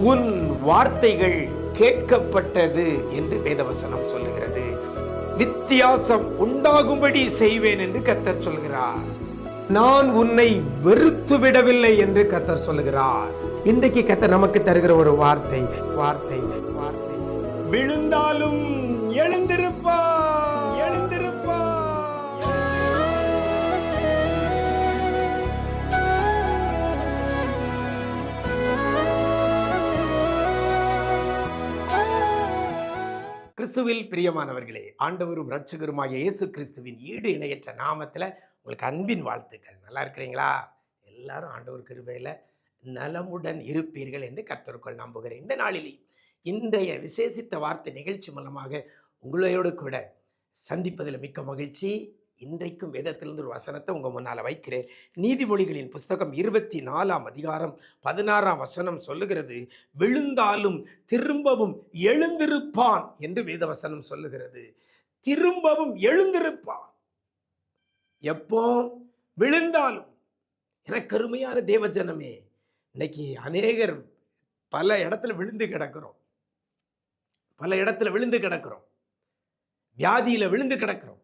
உன் வார்த்தைகள் கேட்கப்பட்டது என்று வேதவசனம் சொல்லுகிறது. வித்தியாசம் உண்டாகும்படி செய்வேன் என்று கர்த்தர் சொல்கிறார். நான் உன்னை வெறுத்து விடவில்லை என்று கர்த்தர் சொல்லுகிறார். இன்றைக்கு கர்த்தர் நமக்கு தருகிற ஒரு வார்த்தை வார்த்தை வார்த்தை விழுந்தாலும் எழுந்திருப்பா எழுந்திருப்பா. கிறிஸ்துவில் பிரியமானவர்களே, ஆண்டவரும் இரட்சகருமாகிய இயேசு கிறிஸ்துவின் ஈடு இணையற்ற நாமத்தில் உங்களுக்கு அன்பின் வாழ்த்துக்கள். நல்லா இருக்கிறீங்களா? எல்லாரும் ஆண்டவர் கிருபையில் நலமுடன் இருப்பீர்கள் என்று கர்த்தருக்குள் நம்புகிறேன். இந்த நாளிலே இன்றைய விசேஷித்த வார்த்தை நிகழ்ச்சி மூலமாக உங்களோடு கூட சந்திப்பதில் மிக்க மகிழ்ச்சி. இன்றைக்கும் வேதத்திலிருந்து ஒரு வசனத்தை உங்கள் முன்னால் வைக்கிறேன். நீதிமொழிகளின் புஸ்தகம் 24ஆம் அதிகாரம் 16ஆம் வசனம் சொல்லுகிறது, விழுந்தாலும் திரும்பவும் எழுந்திருப்பான் என்று வேதவசனம் சொல்லுகிறது. திரும்பவும் எழுந்திருப்பான். எப்போ? விழுந்தாலும். எனக்கு அருமையான தேவஜனமே, இன்னைக்கு அநேகர் பல இடத்துல விழுந்து கிடக்கிறோம். வியாதியில் விழுந்து கிடக்கிறோம்,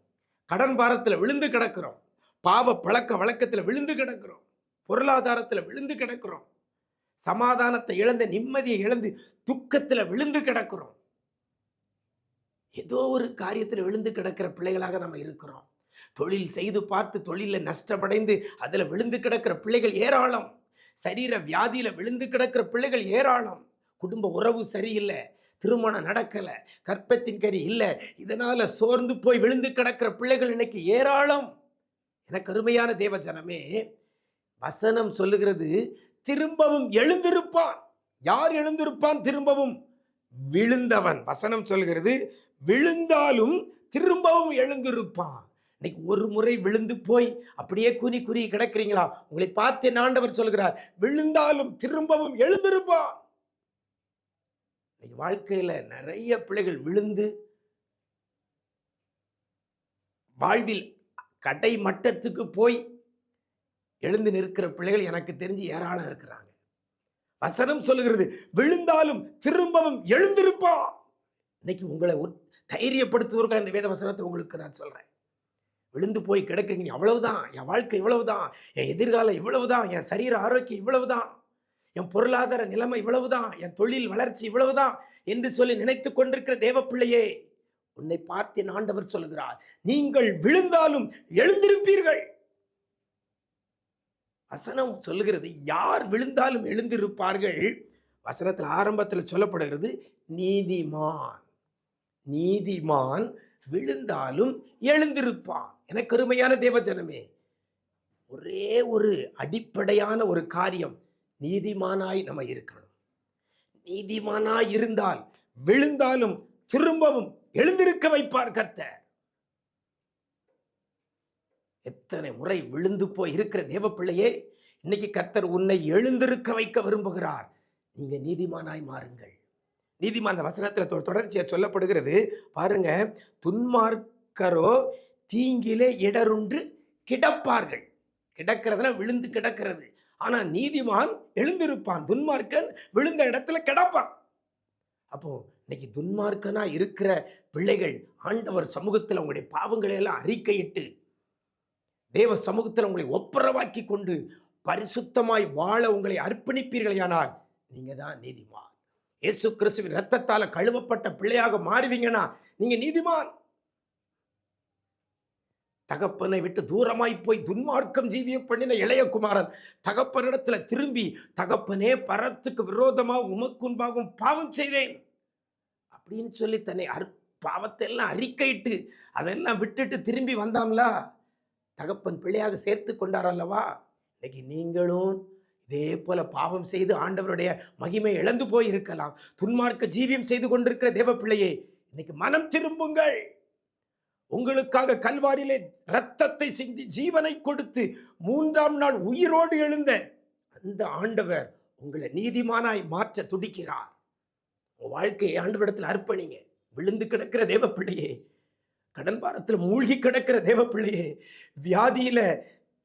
கடன் பாரத்தில் விழுந்து கிடக்கிறோம், பாவ பழக்க வழக்கத்தில் விழுந்து கிடக்கிறோம், பொருளாதாரத்தில் விழுந்து கிடக்கிறோம், சமாதானத்தை இழந்து நிம்மதியை இழந்து துக்கத்தில் விழுந்து கிடக்கிறோம். ஏதோ ஒரு காரியத்தில் விழுந்து கிடக்கிற பிள்ளைகளாக நம்ம இருக்கிறோம். தொழில் செய்து பார்த்து தொழிலில் நஷ்டமடைந்து அதில் விழுந்து கிடக்கிற பிள்ளைகள் ஏராளம். சரீர வியாதியில விழுந்து கிடக்கிற பிள்ளைகள் ஏராளம். குடும்ப உறவு சரியில்லை, திருமணம் நடக்கலை, கற்பத்தின் கரி இல்லை, இதனால சோர்ந்து போய் விழுந்து கிடக்கிற பிள்ளைகள் இன்னைக்கு ஏராளம். எனக்கு அருமையான தேவஜனமே, வசனம் சொல்லுகிறது திரும்பவும் எழுந்திருப்பான். யார் எழுந்திருப்பான்? திரும்பவும் விழுந்தவன். வசனம் சொல்கிறது விழுந்தாலும் திரும்பவும் எழுந்திருப்பான். இன்னைக்கு ஒரு முறை விழுந்து போய் அப்படியே குனி கிடக்கிறீங்களா? உங்களை பார்த்து ஆண்டவர் சொல்கிறார், விழுந்தாலும் திரும்பவும் எழுந்திருப்பான். இன்னைக்கு வாழ்க்கையில நிறைய பிள்ளைகள் விழுந்து வாழ்வில் கடை மட்டத்துக்கு போய் எழுந்து நிற்கிற பிள்ளைகள் எனக்கு தெரிஞ்சு ஏராளம் இருக்கிறாங்க. வசனம் சொல்லுகிறது விழுந்தாலும் திரும்பவும் எழுந்திருப்பான். இன்னைக்கு உங்களை தைரியப்படுத்துவதற்காக இந்த வேத வசனத்தை உங்களுக்கு நான் சொல்றேன். விழுந்து போய் கிடக்குறீங்க, அவ்வளவுதான், என் வாழ்க்கை இவ்வளவுதான், என் எதிர்காலம் இவ்வளவுதான், என் சரீர ஆரோக்கியம் இவ்வளவுதான், என் பொருளாதார நிலைமை இவ்வளவுதான், என் தொழில் வளர்ச்சி இவ்வளவுதான் என்று சொல்லி நினைத்து கொண்டிருக்கிற தேவ பிள்ளையே, உன்னை பார்த்து ஆண்டவர் சொல்கிறார், நீங்கள் விழுந்தாலும் எழுந்திருப்பீர்கள். வசனம் சொல்லுகிறது யார் விழுந்தாலும் எழுந்திருப்பார்கள். வசனத்தில் ஆரம்பத்தில் சொல்லப்படுகிறது நீதிமான். நீதிமான் விழுந்தாலும் எழுந்திருப்பான். எனக்கு அருமையான தேவஜனமே, ஒரே ஒரு அடிப்படையான ஒரு காரியம், நீதிமானாய் நம்ம இருக்கணும். நீதிமானாய் இருந்தால் விழுந்தாலும் திரும்பவும் எழுந்திருக்க வைப்பார் கர்த்தர். எத்தனை முறை விழுந்து போய் இருக்கிற தேவ பிள்ளையே, இன்னைக்கு கர்த்தர் உன்னை எழுந்திருக்க வைக்க விரும்புகிறார். நீங்க நீதிமானாய் மாறுங்கள். நீதிமான் வசனத்தில் தொடர்ச்சியா சொல்லப்படுகிறது பாருங்க, துன்மார்க்கரோ தீங்கிலே இடருண்டு கிடப்பார்கள். கிடக்கிறதுனா விழுந்து கிடக்கிறது. ஆனா நீதிமான் எழுந்திருப்பான். துன்மார்க்கன் விழுந்த இடத்துல கிடப்பான். அப்போ இன்னைக்கு துன்மார்க்கனா இருக்கிற பிள்ளைகள் ஆண்டவர் சமூகத்தில் உங்களுடைய பாவங்களை எல்லாம் அறிக்கையிட்டு தேவ சமூகத்தில் உங்களை ஒப்புரவாக்கி கொண்டு பரிசுத்தமாய் வாழ உங்களை அர்ப்பணிப்பீர்களானால் நீங்க தான் நீதிமான். இயேசு கிறிஸ்துவின் இரத்தத்தால கழுவப்பட்ட பிள்ளையாக மாறுவீங்கன்னா நீங்க நீதிமான். தகப்பனை விட்டு தூரமாய் போய் துன்மார்க்கம் ஜீவிய பண்ணின இளையகுமாரன் தகப்பனிடத்துல திரும்பி, தகப்பனே பரத்துக்கு விரோதமாக உமக்குன்பாகவும் பாவம் செய்தேன் அப்படின்னு சொல்லி தன்னை பாவத்தை எல்லாம் அறிக்கையிட்டு அதெல்லாம் விட்டுட்டு திரும்பி வந்தாம்ல, தகப்பன் பிள்ளையாக சேர்த்து கொண்டார் அல்லவா? இன்னைக்கு நீங்களும் இதே போல பாவம் செய்து ஆண்டவருடைய மகிமை இழந்து போய் இருக்கலாம். துன்மார்க்க ஜீவியம் செய்து கொண்டிருக்கிற தேவ பிள்ளையே, இன்னைக்கு மனம் திரும்புங்கள். உங்களுக்காக கல்வாரியிலே இரத்தத்தை சிந்தி ஜீவனை கொடுத்து 3ஆம் நாள் உயிரோடு எழுந்த அந்த ஆண்டவர் உங்களை நீதிமானாய் மாற்ற துடிக்கிறார். உங்க வாழ்க்கையை ஆண்டவரிடத்தில் அர்ப்பணிங்க. விழுந்து கிடக்கிற தேவ பிள்ளையே, கடன் பாரத்தில் மூழ்கி கிடக்கிற தேவ பிள்ளையே, வியாதியில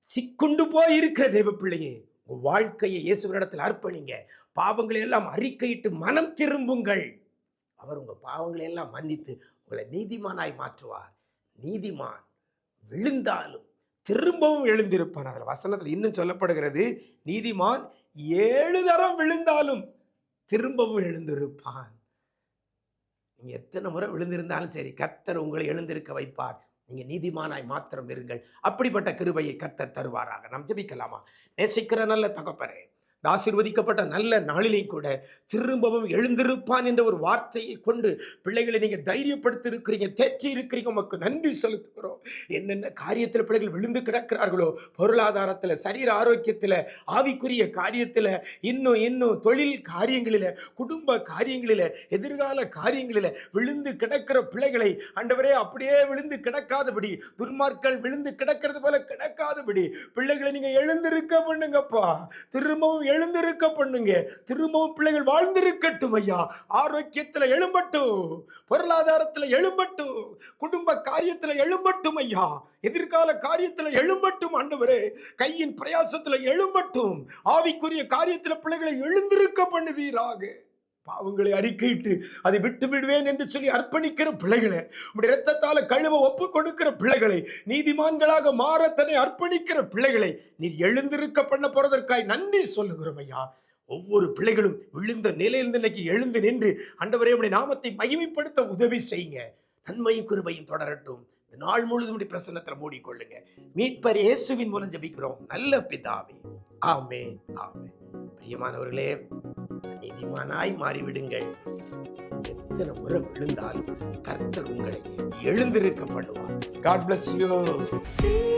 சிக்குண்டு போய் இருக்கிற தேவ பிள்ளையே, உங்க வாழ்க்கையை இயேசுவினிடத்தில் அர்ப்பணிங்க. பாவங்களை எல்லாம் அறிக்கையிட்டு மனம் திரும்புங்கள். அவர் உங்க பாவங்களை எல்லாம் மன்னித்து உங்களை நீதிமானாய் மாற்றுவார். நீதிமான் விழுந்தாலும் திரும்பவும் எழுந்திருப்பான். அதில் வசனத்தில் இன்னும் சொல்லப்படுகிறது, நீதிமான் 7 தரம் விழுந்தாலும் திரும்பவும் எழுந்திருப்பான். நீங்க எத்தனை முறை விழுந்திருந்தாலும் சரி, கர்த்தர் உங்களை எழுந்திருக்க வைப்பார். நீங்க நீதிமானாய் மாத்திரம் இருங்கள். அப்படிப்பட்ட கிருபையை கர்த்தர் தருவாராக. நாம் ஜெபிக்கலாமா? நேசிக்கிற நல்ல தகப்பனே, ஆசீர்வதிக்கப்பட்ட நல்ல நாளிலையும் கூட திரும்பவும் எழுந்திருப்பான் என்ற ஒரு வார்த்தையை கொண்டு பிள்ளைகளை நீங்க தைரியப்படுத்தி இருக்கிறீங்க, தேற்றி இருக்கிறீங்க. உமக்கு நன்றி செலுத்துகிறோம். என்னென்ன காரியத்தில் பிள்ளைகள் விழுந்து கிடக்கிறார்களோ, பொருளாதாரத்தில், சரீர ஆரோக்கியத்தில், ஆவிக்குரிய காரியத்தில், இன்னும் தொழில் காரியங்களில், குடும்ப காரியங்களில், எதிர்கால காரியங்களில் விழுந்து கிடக்கிற பிள்ளைகளை ஆண்டவரே அப்படியே விழுந்து கிடக்காதபடி, துன்மார்கள் விழுந்து கிடக்கிறது போல கிடக்காதபடி பிள்ளைகளை நீங்க எழுந்திருக்க பண்ணுங்கப்பா. திரும்பவும் எழுந்திருக்க பண்ணுங்க. திரும்பவும் பிள்ளைகள் வாழ்ந்திருக்கட்டும் ஐயா. ஆரோக்கியத்தில் எழும்பட்டும், பொருளாதாரத்தில் எழும்பட்டும், குடும்ப காரியத்தில் எழும்பட்டும் ஐயா. எதிர்கால காரியத்தில் எழும்பட்டும் ஆண்டவரே. கையின் பிரயாசத்தில் எழும்பட்டும். ஆவிக்குரிய காரியத்தில் பிள்ளைகளை எழுந்திருக்க பண்ணுவீராக. பாவங்களை அறிக்கையிட்டு அதை விட்டு விடுவேன் என்று சொல்லி அர்ப்பணிக்கிற பிள்ளைகளை, உடைய இரத்தத்தால கழுவ ஒப்பு கொடுக்கிற பிள்ளைகளை, நீதிமான்களாக மாற தன்னை அர்ப்பணிக்கிற பிள்ளைகளை நீர் எழுந்திருக்க பண்ண போறதற்காய் நன்றி சொல்லுகிறோம் ஐயா. ஒவ்வொரு பிள்ளைகளும் விழுந்த நிலையிலிருந்து இன்னைக்கு எழுந்து நின்று ஆண்டவரே உடைய நாமத்தை மகிமைப்படுத்த உதவி செய்யுங்க. நன்மையும் கிருபையும் தொடரட்டும். இந்த நாள் முழுதும் பிரசன்னத்தில் மூடிக்கொள்ளுங்க. மீட்பர் இயேசுவின் மூலம் ஜெபிக்கிறோம் நல்ல பிதாவே. ஆமென், ஆமென். பிரியமானவர்களே, நீதிமானாய் மாறிவிடுங்கள். எத்தனை முறை விழுந்தாலும் கர்த்தர் உங்களை எழுந்திருக்க பண்ணுவார். God bless you.